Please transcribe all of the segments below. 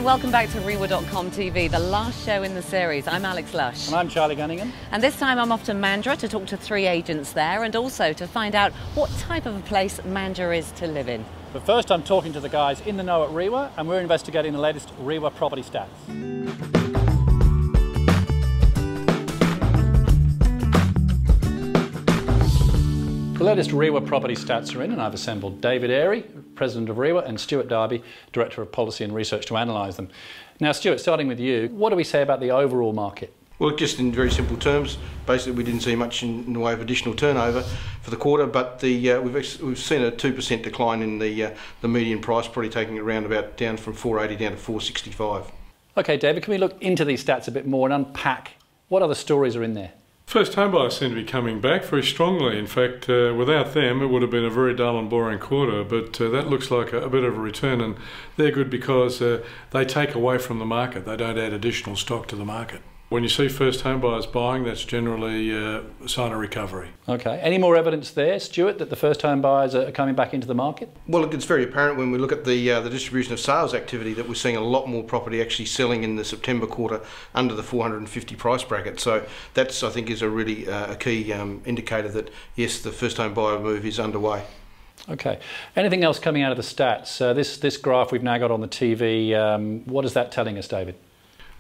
and welcome back to Rewa.com TV, the last show in the series. I'm Alex Lush. And I'm Charlie Gunningham. And this time I'm off to Mandurah to talk to 3 agents there and also to find out what type of a place Mandurah is to live in. But first I'm talking to the guys in the know at Rewa, and we're investigating the latest Rewa property stats. The latest Rewa property stats are in, and I've assembled David Airy, President of Rewa, and Stuart Darby, Director of Policy and Research, to analyse them. Now Stuart, starting with you, what do we say about the overall market? Well, just in very simple terms, basically we didn't see much in the way of additional turnover for the quarter, but we've seen a 2% decline in the median price, probably taking it around about down from 480 down to 465. Okay, David, can we look into these stats a bit more and unpack what other stories are in there? First home buyers seem to be coming back very strongly. In fact, without them it would have been a very dull and boring quarter, but that looks like a bit of a return, and they're good because they take away from the market. They don't add additional stock to the market. When you see first home buyers buying, that's generally a sign of recovery. Okay. Any more evidence there, Stuart, that the first home buyers are coming back into the market? Well, it's very apparent when we look at the distribution of sales activity that we're seeing a lot more property actually selling in the September quarter under the 450 price bracket. So that's, I think, is a really a key indicator that, yes, the first home buyer move is underway. Okay. Anything else coming out of the stats? This graph we've now got on the TV, what is that telling us, David?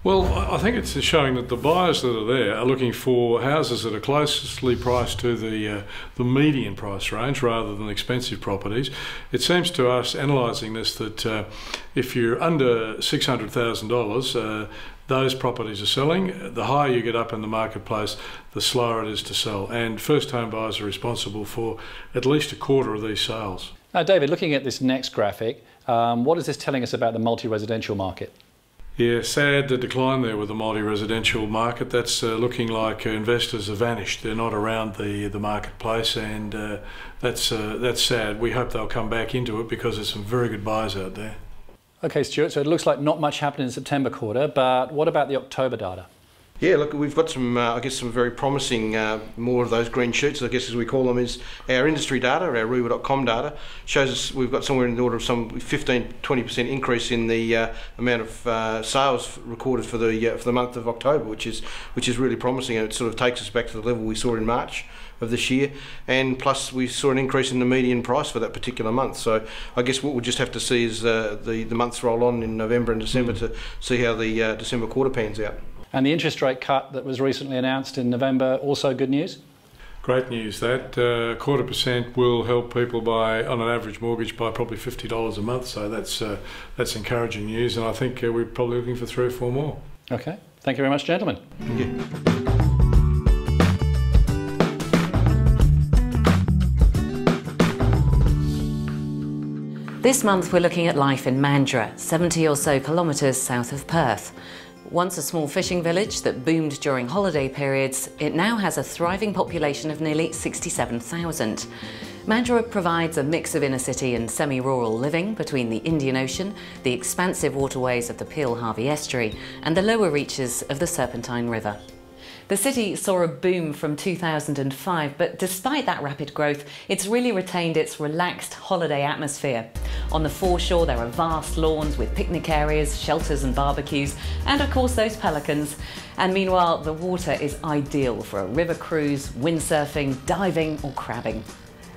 Well, I think it's showing that the buyers that are there are looking for houses that are closely priced to the median price range rather than expensive properties. It seems to us, analysing this, that if you're under $600,000, those properties are selling. The higher you get up in the marketplace, the slower it is to sell. And first home buyers are responsible for at least a quarter of these sales. Now, David, looking at this next graphic, what is this telling us about the multi-residential market? Yeah, sad the decline there with the multi-residential market. That's looking like investors have vanished. They're not around the marketplace, and that's sad. We hope they'll come back into it because there's some very good buyers out there. Okay, Stuart, so it looks like not much happened in the September quarter, but what about the October data? Yeah, look, we've got some, I guess, some very promising, more of those green shoots, I guess, as we call them, is our industry data, our Rewa.com data, shows us we've got somewhere in the order of some 15–20% increase in the amount of sales recorded for the month of October, which is really promising, and it sort of takes us back to the level we saw in March of this year, and plus we saw an increase in the median price for that particular month. So I guess what we'll just have to see is the months roll on in November and December to see how the December quarter pans out. And the interest rate cut that was recently announced in November, also good news? Great news. That 0.25% will help people buy, on an average mortgage, by probably $50 a month. So that's encouraging news, and I think we're probably looking for 3 or 4 more. Okay. Thank you very much, gentlemen. Thank you. This month we're looking at life in Mandurah, 70 or so kilometres south of Perth. Once a small fishing village that boomed during holiday periods, it now has a thriving population of nearly 67,000. Mandurah provides a mix of inner city and semi-rural living between the Indian Ocean, the expansive waterways of the Peel-Harvey estuary, and the lower reaches of the Serpentine River. The city saw a boom from 2005, but despite that rapid growth, it's really retained its relaxed holiday atmosphere. On the foreshore, there are vast lawns with picnic areas, shelters and barbecues, and of course those pelicans. And meanwhile, the water is ideal for a river cruise, windsurfing, diving or crabbing.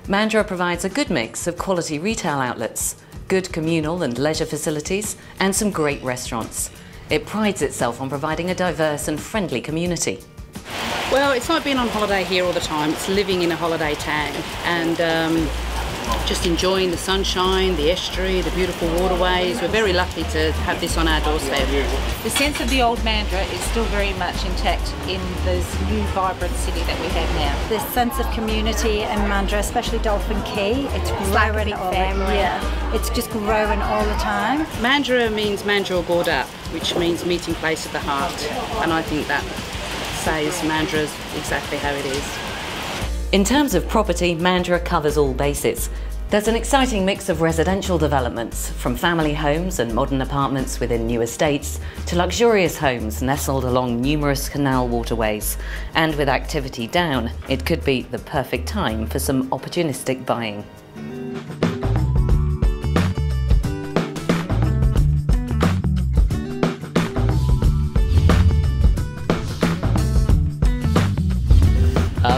Mandurah provides a good mix of quality retail outlets, good communal and leisure facilities, and some great restaurants. It prides itself on providing a diverse and friendly community. Well, it's like being on holiday here all the time. It's living in a holiday town and just enjoying the sunshine, the estuary, the beautiful waterways. We're very lucky to have this on our doorstep. The sense of the old Mandurah is still very much intact in this new vibrant city that we have now. The sense of community in Mandurah, especially Dolphin Quay, it's growing all family. Yeah, it's just growing all the time. Mandurah means Mandurah Gored Up, which means meeting place of the heart, and I think that says Mandurah's exactly how it is. In terms of property, Mandurah covers all bases. There's an exciting mix of residential developments, from family homes and modern apartments within new estates to luxurious homes nestled along numerous canal waterways. And with activity down, it could be the perfect time for some opportunistic buying.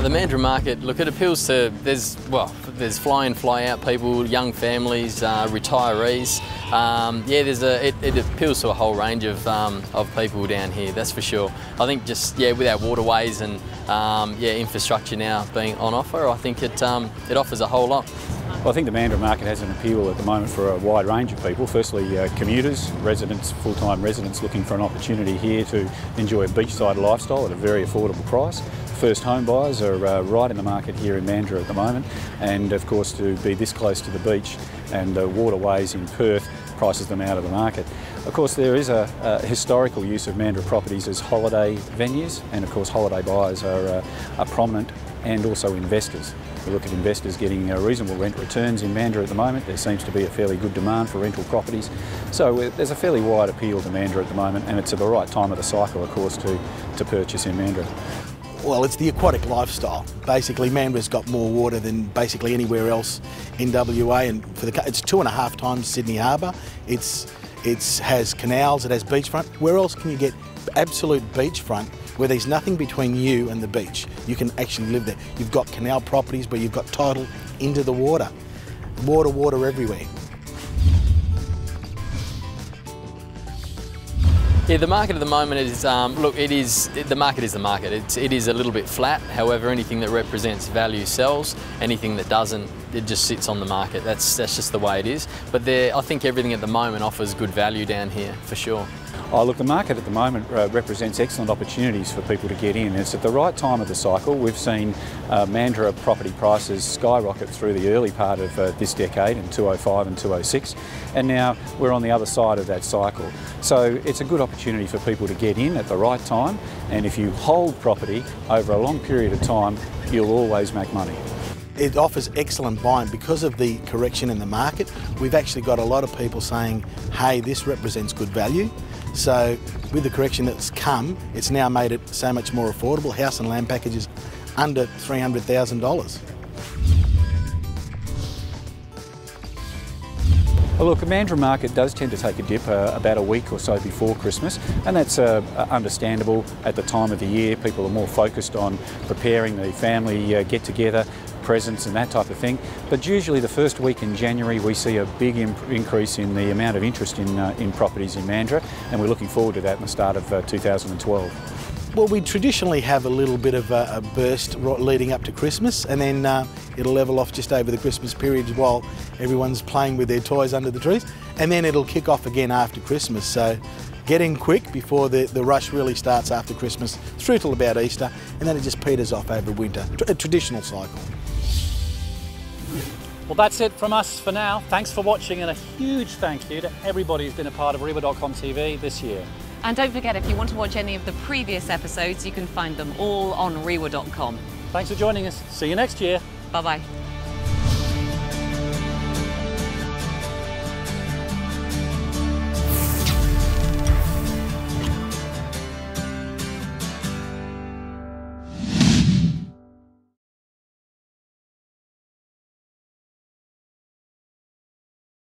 The Mandurah market, look, it appeals to, there's fly in, fly out people, young families, retirees. It appeals to a whole range of people down here, that's for sure. I think just, with our waterways and infrastructure now being on offer, I think it offers a whole lot. Well, I think the Mandurah market has an appeal at the moment for a wide range of people. Firstly, commuters, residents, full-time residents looking for an opportunity here to enjoy a beachside lifestyle at a very affordable price. First home buyers are right in the market here in Mandurah at the moment, and of course to be this close to the beach and waterways in Perth prices them out of the market. Of course there is a historical use of Mandurah properties as holiday venues, and of course holiday buyers are prominent, and also investors. We look at investors getting reasonable rent returns in Mandurah at the moment. There seems to be a fairly good demand for rental properties. So there's a fairly wide appeal to Mandurah at the moment, and it's at the right time of the cycle, of course, to purchase in Mandurah. Well, it's the aquatic lifestyle. Basically, Mandurah's got more water than basically anywhere else in WA, and it's 2.5 times Sydney Harbour. It has canals, it has beachfront. Where else can you get absolute beachfront where there's nothing between you and the beach? You can actually live there. You've got canal properties where you've got title into the water. Water everywhere. Yeah, the market at the moment is, the market is the market. It is a little bit flat. However, anything that represents value sells. Anything that doesn't, it just sits on the market. That's just the way it is. But I think everything at the moment offers good value down here, for sure. Oh, look, the market at the moment represents excellent opportunities for people to get in. It's at the right time of the cycle. We've seen Mandurah property prices skyrocket through the early part of this decade in 2005 and 2006, and now we're on the other side of that cycle. So it's a good opportunity for people to get in at the right time, and if you hold property over a long period of time, you'll always make money. It offers excellent buying because of the correction in the market. We've actually got a lot of people saying, hey, this represents good value. So with the correction that's come, it's now made it so much more affordable. House and land packages under $300,000. Well, look, the Mandurah market does tend to take a dip about a week or so before Christmas, and that's understandable at the time of the year. People are more focused on preparing the family get-together, presents and that type of thing. But usually the first week in January we see a big increase in the amount of interest in properties in Mandurah, and we're looking forward to that in the start of 2012. Well, we traditionally have a little bit of a burst leading up to Christmas, and then it'll level off just over the Christmas period while everyone's playing with their toys under the trees, and then it'll kick off again after Christmas. So get in quick before the rush really starts after Christmas through till about Easter, and then it just peters off over winter. A traditional cycle. Well, that's it from us for now. Thanks for watching, and a huge thank you to everybody who's been a part of Reiwa.com TV this year. And don't forget, if you want to watch any of the previous episodes, you can find them all on Reiwa.com. Thanks for joining us. See you next year. Bye-bye.